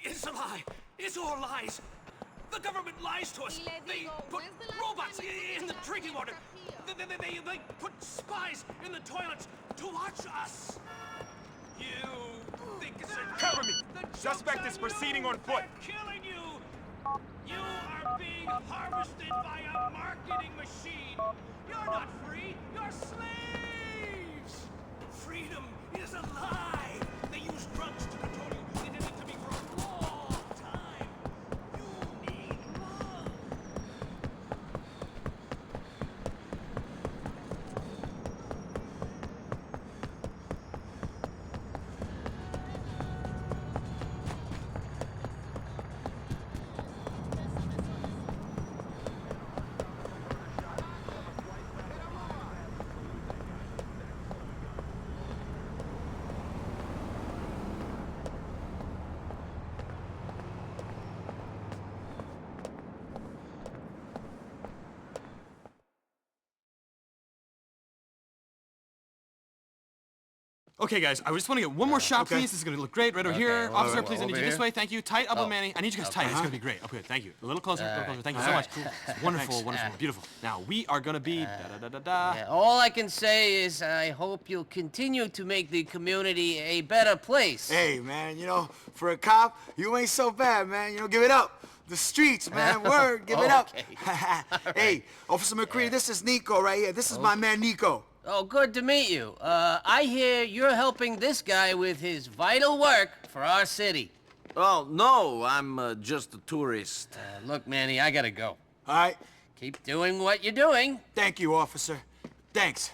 It's a lie. It's all lies. The government lies to us. They put robots in the drinking water. They put spies in the toilets to watch us. You think it's a... Cover me! Suspect is proceeding on foot. They're killing you. You are being harvested by a marketing machine. You're not free. You're slaves. Freedom is a lie. They use drugs to control you. They did it to me for a long time. You need love. Okay, guys, I just want to get one more shot, okay. please. This is going to look great right over here. well, Officer, well, please, I need over you this here? way. Thank you. Tight up, Manny. I need you guys tight. It's Uh-huh. going to be great. Okay, thank you. A little closer, a little closer. Thank you so All much. right. It's wonderful, wonderful, beautiful. Now, we are going to be da-da-da-da-da. Yeah, all I can say is I hope you'll continue to make the community a better place. Hey, man, you know, for a cop, you ain't so bad, man. You know, give it up. The streets, man, word, give it up. Hey, Officer McCready, this is Nico right here. This is my man, Nico. Oh, good to meet you. I hear you're helping this guy with his vital work for our city. Oh, no, I'm just a tourist. Look, Manny, I gotta go. All right? Keep doing what you're doing. Thank you, officer. Thanks.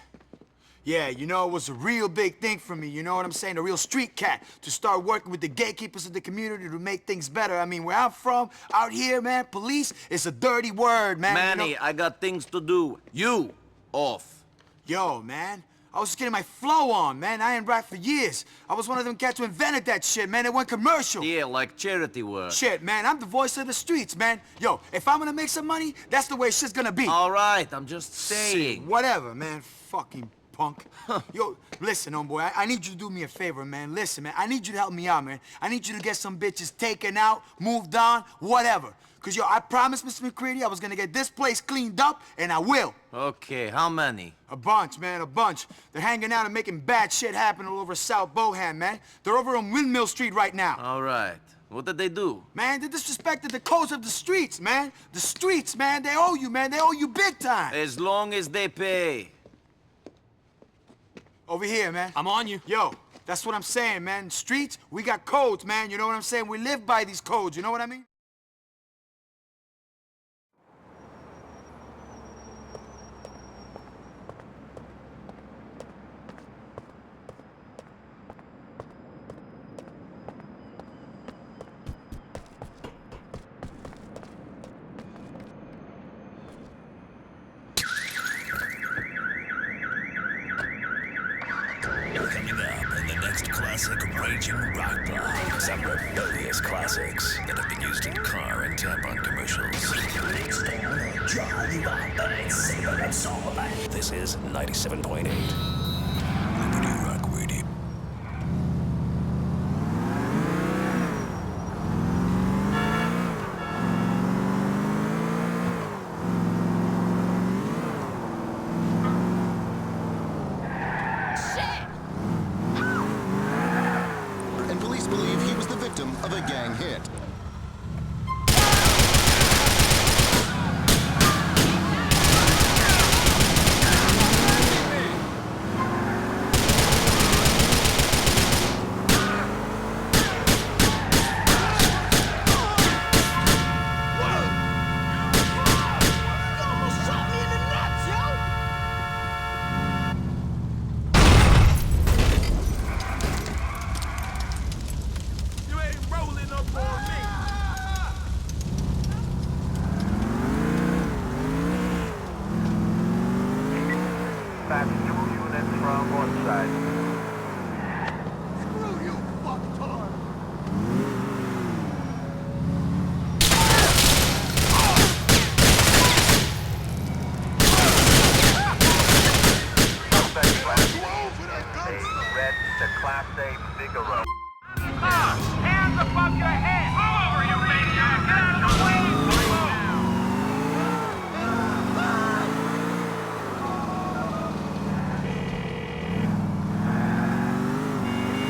Yeah, you know, it was a real big thing for me, you know what I'm saying? A real street cat to start working with the gatekeepers of the community to make things better. I mean, where I'm from, out here, man, police is a dirty word, man. Manny, you know? I got things to do. You, off. Yo, man, I was just getting my flow on, man. I ain't rap for years. I was one of them cats who invented that shit, man. It went commercial. Yeah, like charity work. Shit, man, I'm the voice of the streets, man. Yo, if I'm gonna make some money, that's the way shit's gonna be. All right, I'm just saying. Whatever, man. Fucking punk. Yo, listen, homeboy, I need you to do me a favor, man. Listen, man, I need you to help me out, man. I need you to get some bitches taken out, moved on, whatever. Cause, yo, I promised Mr. McCready I was gonna get this place cleaned up, and I will. Okay, how many? A bunch, man, a bunch. They're hanging out and making bad shit happen all over South Bohan, man. They're over on Windmill Street right now. All right. What did they do? Man, they disrespected the codes of the streets, man. The streets, man, they owe you, man. They owe you big time. As long as they pay. Over here, man. I'm on you. Yo, that's what I'm saying, man. Streets, we got codes, man. You know what I'm saying? We live by these codes, you know what I mean? Coming up in the next classic Raging Rock Block, some rebellious classics that have been used in car and tampon commercials. This is 97.8 Liberty Rock Radio. And police believe he was the victim of a gang hit.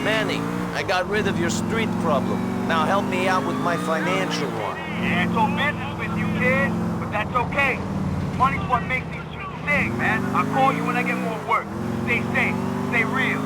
Manny, I got rid of your street problem. Now help me out with my financial one. Yeah, it's all business with you, kid, but that's okay. Money's what makes these streets sing, man. I'll call you when I get more work. Stay safe, stay real.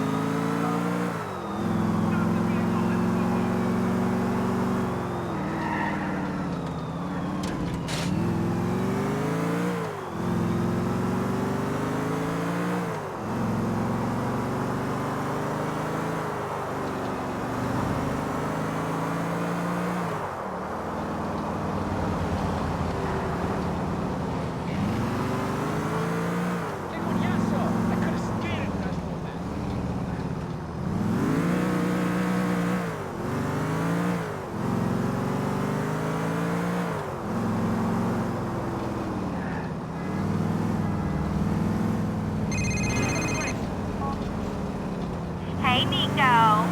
Hey, Nico.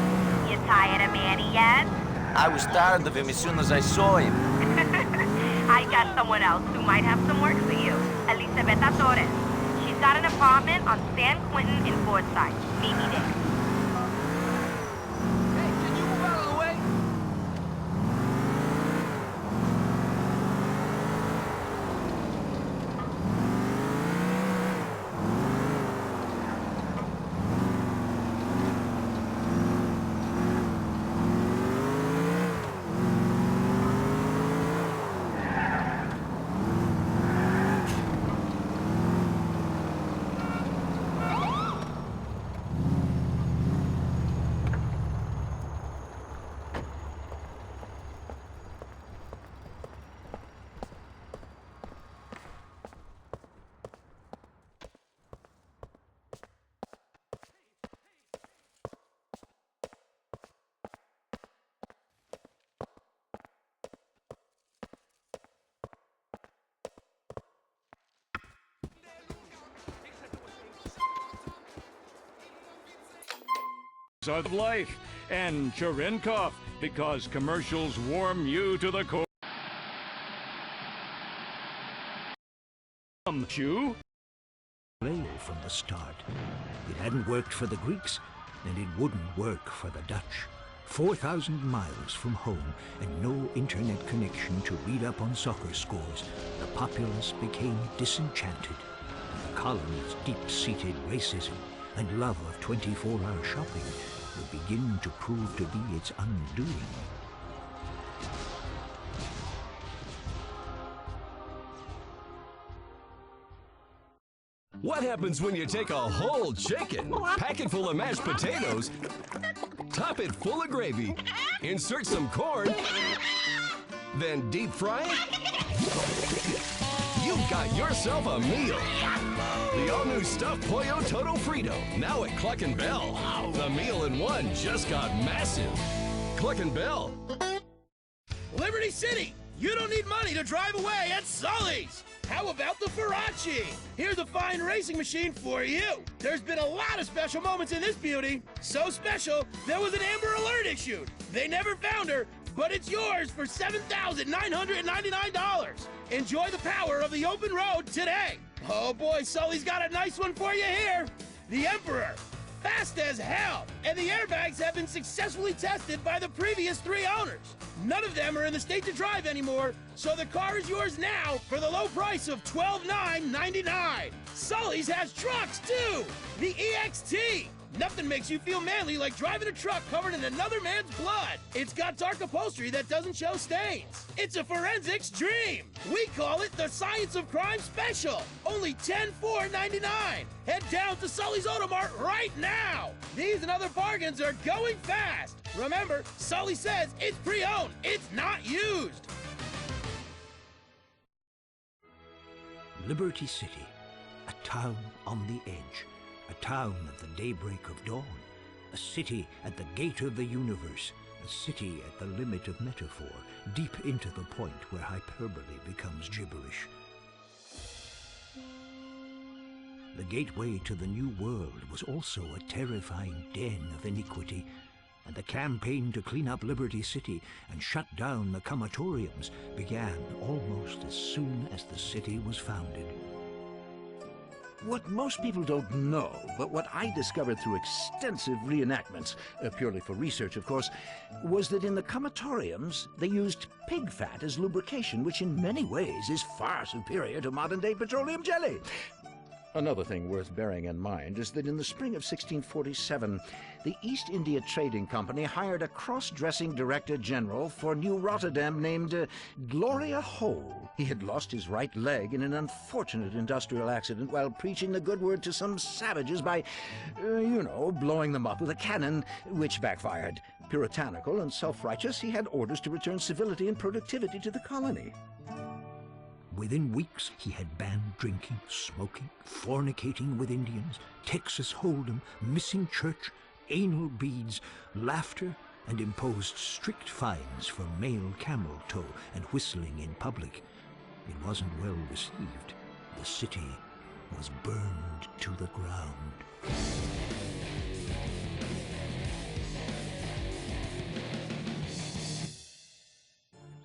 You tired of Manny yet? I was tired of him as soon as I saw him. I got someone else who might have some work for you. Elisabetta Torres. She's got an apartment on San Quentin in Fordside. Meet me there. Hey, can you move out of the way? Of life, and Cherenkov, because commercials warm you to the core. Chew? Rail from the start. It hadn't worked for the Greeks, and it wouldn't work for the Dutch. 4,000 miles from home and no internet connection to read up on soccer scores, the populace became disenchanted. The colony's deep-seated racism and love of 24-hour shopping would begin to prove to be its undoing. What happens when you take a whole chicken, pack it full of mashed potatoes, top it full of gravy, insert some corn, then deep fry it? You've got yourself a meal. The all-new stuffed Pollo Todo Frito, now at Cluck and Bell. The meal in one just got massive. Cluck and Bell. Liberty City! You don't need money to drive away at Sully's! How about the Farachi? Here's a fine racing machine for you. There's been a lot of special moments in this beauty. So special, there was an Amber Alert issued. They never found her, but it's yours for $7,999. Enjoy the power of the open road today. Oh boy, Sully's got a nice one for you here. The Emperor. fast as hell, and the airbags have been successfully tested by the previous 3 owners. None of them are in the state to drive anymore, so the car is yours now for the low price of $12,999. Sully's has trucks too! The EXT! Nothing makes you feel manly like driving a truck covered in another man's blood. It's got dark upholstery that doesn't show stains. It's a forensics dream. We call it the Science of Crime Special. Only $10,499. Head down to Sully's Automart right now. These and other bargains are going fast. Remember, Sully says it's pre-owned. It's not used. Liberty City, a town on the edge. A town at the daybreak of dawn, a city at the gate of the universe, a city at the limit of metaphor, deep into the point where hyperbole becomes gibberish. The gateway to the new world was also a terrifying den of iniquity, and the campaign to clean up Liberty City and shut down the comatoriums began almost as soon as the city was founded. What most people don't know, but what I discovered through extensive reenactments, purely for research of course, was that in the comatoriums they used pig fat as lubrication, which in many ways is far superior to modern-day petroleum jelly. Another thing worth bearing in mind is that in the spring of 1647, the East India Trading Company hired a cross-dressing director general for New Rotterdam named Gloria Hole. He had lost his right leg in an unfortunate industrial accident while preaching the good word to some savages by, blowing them up with a cannon, which backfired. Puritanical and self-righteous, he had orders to return civility and productivity to the colony. Within weeks, he had banned drinking, smoking, fornicating with Indians, Texas Hold'em, missing church, anal beads, laughter, and imposed strict fines for male camel toe and whistling in public. It wasn't well received. The city was burned to the ground.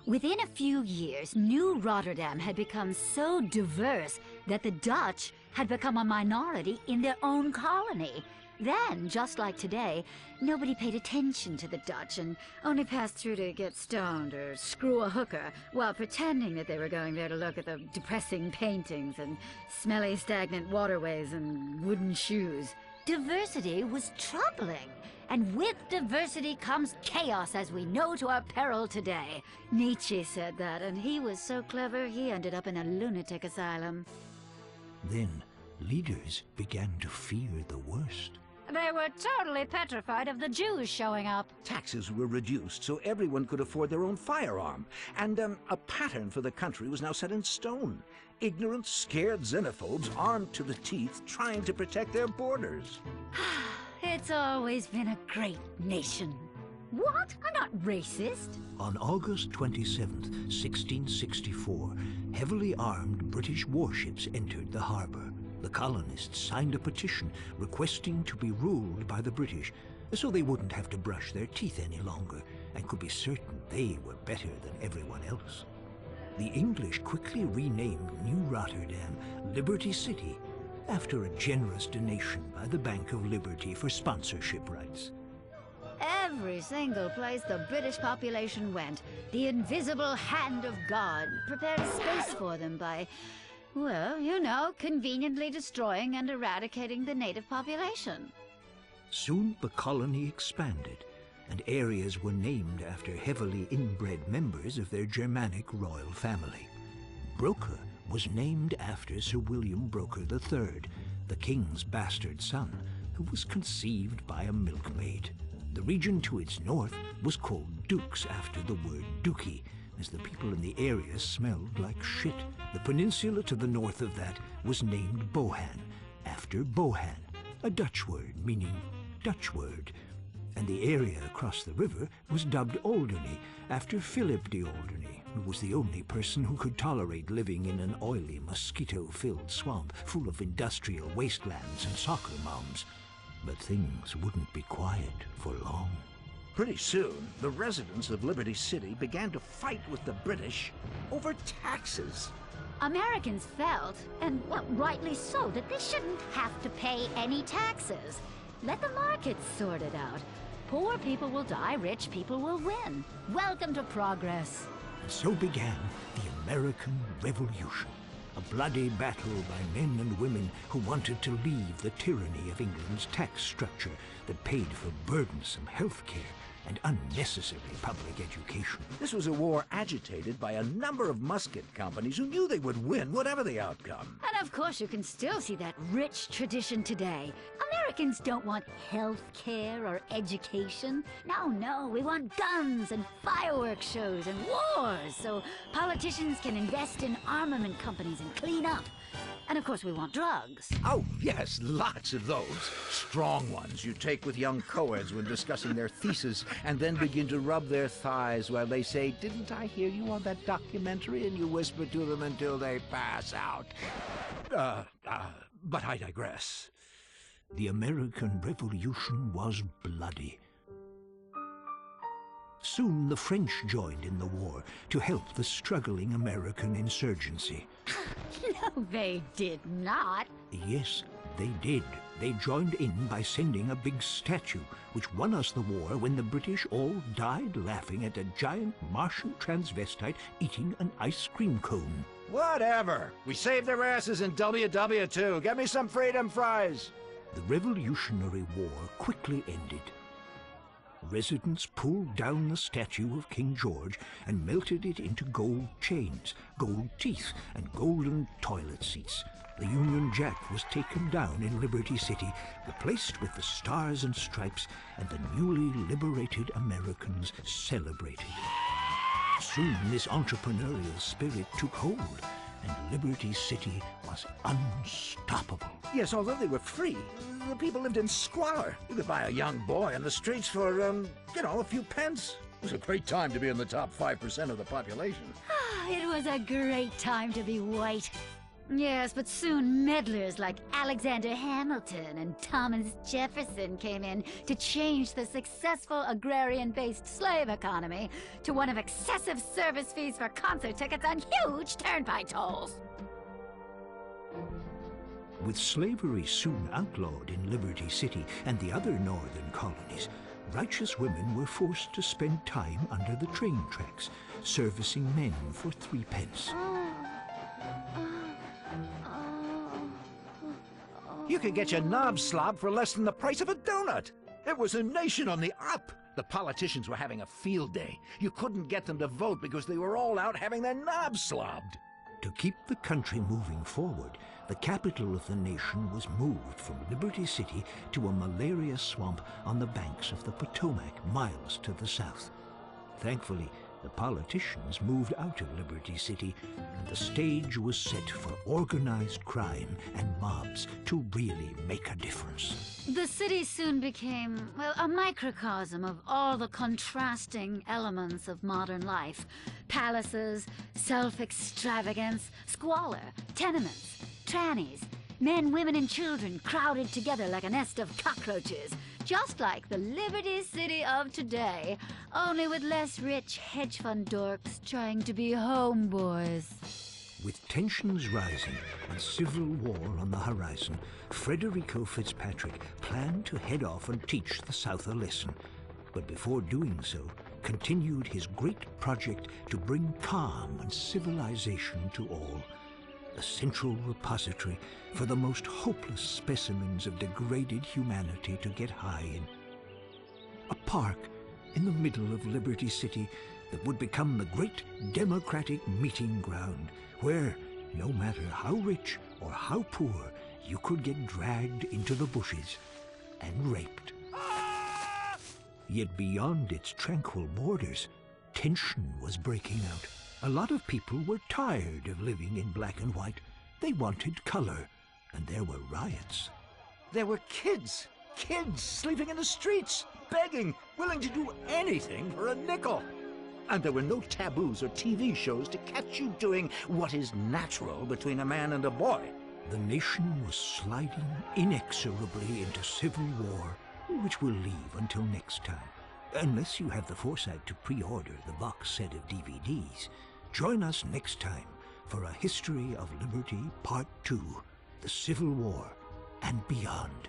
Within a few years, New Rotterdam had become so diverse that the Dutch had become a minority in their own colony. Then, just like today, nobody paid attention to the Dutch and only passed through to get stoned or screw a hooker while pretending that they were going there to look at the depressing paintings and smelly stagnant waterways and wooden shoes. Diversity was troubling. And with diversity comes chaos, as we know to our peril today. Nietzsche said that, and he was so clever he ended up in a lunatic asylum. Then, leaders began to fear the worst. They were totally petrified of the Jews showing up. Taxes were reduced so everyone could afford their own firearm, and a pattern for the country was now set in stone. Ignorant, scared xenophobes armed to the teeth trying to protect their borders. It's always been a great nation. What? I'm not racist. On August 27th, 1664, heavily armed British warships entered the harbor. The colonists signed a petition requesting to be ruled by the British, so they wouldn't have to brush their teeth any longer and could be certain they were better than everyone else. The English quickly renamed New Rotterdam Liberty City, after a generous donation by the Bank of Liberty for sponsorship rights. Every single place the British population went, the invisible hand of God prepared a space for them by, well, conveniently destroying and eradicating the native population. Soon the colony expanded, and areas were named after heavily inbred members of their Germanic royal family. Broker was named after Sir William Broker III, the king's bastard son, who was conceived by a milkmaid. The region to its north was called Dukes after the word dookie, as the people in the area smelled like shit. The peninsula to the north of that was named Bohan, after Bohan, a Dutch word meaning Dutch word. And the area across the river was dubbed Alderney, after Philip de Alderney, who was the only person who could tolerate living in an oily, mosquito-filled swamp full of industrial wastelands and soccer moms. But things wouldn't be quiet for long. Pretty soon, the residents of Liberty City began to fight with the British over taxes. Americans felt, and rightly so, that they shouldn't have to pay any taxes. Let the markets sort it out. Poor people will die, rich people will win. Welcome to progress. And so began the American Revolution. A bloody battle by men and women who wanted to leave the tyranny of England's tax structure that paid for burdensome health care and unnecessary public education. This was a war agitated by a number of musket companies who knew they would win whatever the outcome. And of course you can still see that rich tradition today. Americans don't want health care or education. No, we want guns and fireworks shows and wars so politicians can invest in armament companies and clean up. And of course we want drugs. Oh, yes, lots of those. Strong ones you take with young co-eds when discussing their thesis and then begin to rub their thighs while they say, "Didn't I hear you on that documentary?" And you whisper to them until they pass out. But I digress. The American Revolution was bloody. Soon the French joined in the war to help the struggling American insurgency. No, they did not. Yes, they did. They joined in by sending a big statue, which won us the war when the British all died laughing at a giant Martian transvestite eating an ice cream cone. Whatever. We saved their asses in WW2. Get me some freedom fries. The Revolutionary War quickly ended. Residents pulled down the statue of King George and melted it into gold chains, gold teeth, and golden toilet seats. The Union Jack was taken down in Liberty City, replaced with the Stars and Stripes, and the newly liberated Americans celebrated. Soon this entrepreneurial spirit took hold, and Liberty City was unstoppable. Yes, although they were free, the people lived in squalor. You could buy a young boy on the streets for, a few pence. It was a great time to be in the top 5% of the population. It was a great time to be white. Yes, but soon meddlers like Alexander Hamilton and Thomas Jefferson came in to change the successful agrarian-based slave economy to one of excessive service fees for concert tickets and huge turnpike tolls. With slavery soon outlawed in Liberty City and the other northern colonies, righteous women were forced to spend time under the train tracks, servicing men for 3 pence. You could get your knob slob for less than the price of a donut. It was a nation on the up. The politicians were having a field day. You couldn't get them to vote because they were all out having their knobs slobbed. To keep the country moving forward, the capital of the nation was moved from Liberty City to a malaria swamp on the banks of the Potomac, miles to the south. Thankfully, the politicians moved out of Liberty City, and the stage was set for organized crime and mobs to really make a difference. The city soon became, well, a microcosm of all the contrasting elements of modern life. Palaces, self-extravagance, squalor, tenements, trannies, men, women, and children crowded together like a nest of cockroaches. Just like the Liberty City of today, only with less rich hedge fund dorks trying to be homeboys. With tensions rising and civil war on the horizon, Frederico Fitzpatrick planned to head off and teach the South a lesson. But before doing so, continued his great project to bring calm and civilization to all. A central repository for the most hopeless specimens of degraded humanity to get high in. A park in the middle of Liberty City that would become the great democratic meeting ground where, no matter how rich or how poor, you could get dragged into the bushes and raped. Yet beyond its tranquil borders, tension was breaking out. A lot of people were tired of living in black and white. They wanted color, and there were riots. There were kids sleeping in the streets, begging, willing to do anything for a nickel. And there were no taboos or TV shows to catch you doing what is natural between a man and a boy. The nation was sliding inexorably into civil war, which we'll leave until next time. Unless you have the foresight to pre-order the box set of DVDs. Join us next time for A History of Liberty Part 2, The Civil War and Beyond.